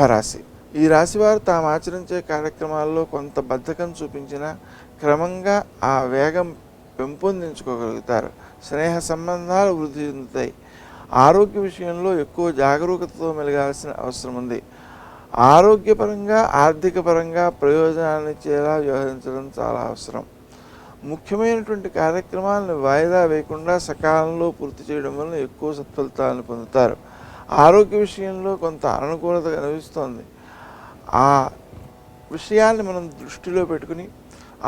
కుంభరాశి. ఈ రాశివారు తాము ఆచరించే కార్యక్రమాల్లో కొంత బద్ధకం చూపించినా క్రమంగా ఆ వేగం పెంపొందించుకోగలుగుతారు. స్నేహ సంబంధాలు వృద్ధి చెందుతాయి. ఆరోగ్య విషయంలో ఎక్కువ జాగరూకతతో మెలగాల్సిన అవసరం ఉంది. ఆరోగ్యపరంగా, ఆర్థిక పరంగా ప్రయోజనాన్నిచ్చేలా వ్యవహరించడం చాలా అవసరం. ముఖ్యమైనటువంటి కార్యక్రమాలను వాయిదా వేయకుండా సకాలంలో పూర్తి చేయడం వలన ఎక్కువ సత్ఫలితాలను పొందుతారు. ఆరోగ్య విషయంలో కొంత అననుకూలత కనిపిస్తోంది. ఆ విషయాన్ని మనం దృష్టిలో పెట్టుకుని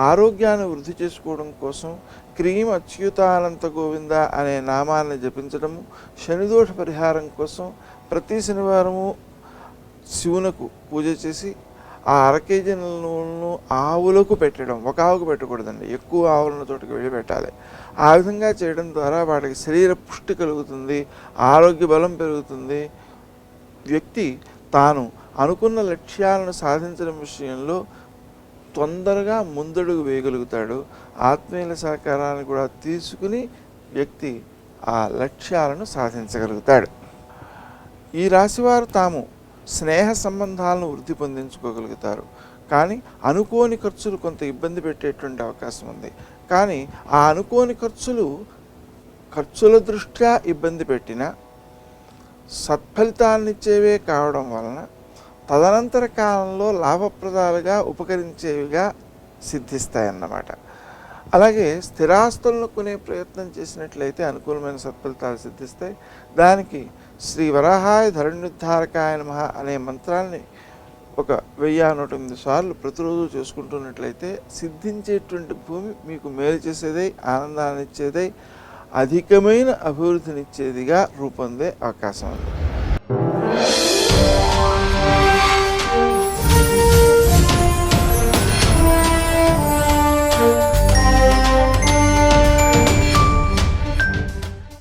ఆరోగ్యాన్ని వృద్ధి చేసుకోవడం కోసం క్రీం అచ్యుతానంత గోవింద అనే నామాన్ని జపించడము, శనిదోష పరిహారం కోసం ప్రతి శనివారము శివునకు పూజ చేసి ఆ 1/2 కేజీ నూనెను ఆవులకు పెట్టడం. ఒక ఆవుకు పెట్టకూడదండి, ఎక్కువ ఆవులను చోటుకి వెళ్ళి పెట్టాలి. ఆ విధంగా చేయడం ద్వారా వాటికి శరీర పుష్టి కలుగుతుంది, ఆరోగ్య బలం పెరుగుతుంది. వ్యక్తి తాను అనుకున్న లక్ష్యాలను సాధించడం విషయంలో తొందరగా ముందడుగు వేయగలుగుతాడు. ఆత్మీయుల సహకారాన్ని కూడా తీసుకుని వ్యక్తి ఆ లక్ష్యాలను సాధించగలుగుతాడు. ఈ రాశివారు తాము స్నేహ సంబంధాలను వృద్ధి పొందించుకోగలుగుతారు. కానీ అనుకోని ఖర్చులు కొంత ఇబ్బంది పెట్టేటువంటి అవకాశం ఉంది. కానీ ఆ అనుకోని ఖర్చుల దృష్ట్యా ఇబ్బంది పెట్టినా సత్ఫలితాన్నిచ్చేవే కావడం వలన తదనంతర కాలంలో లాభప్రదాలుగా ఉపకరించేవిగా సిద్ధిస్తాయన్నమాట. అలాగే స్థిరాస్తులను కొనే ప్రయత్నం చేసినట్లయితే అనుకూలమైన సత్ఫలితాలు సిద్ధిస్తాయి. దానికి శ్రీ వరాహాయ ధరణ్యుద్ధారకాయ నమః అనే మంత్రాన్ని 1098 సార్లు ప్రతిరోజు చేసుకుంటున్నట్లయితే సిద్ధించేటువంటి భూమి మీకు మేలు చేసేదై, ఆనందాన్ని ఇచ్చేదై, అధికమైన అభివృద్ధినిచ్చేదిగా రూపొందే అవకాశం ఉంది.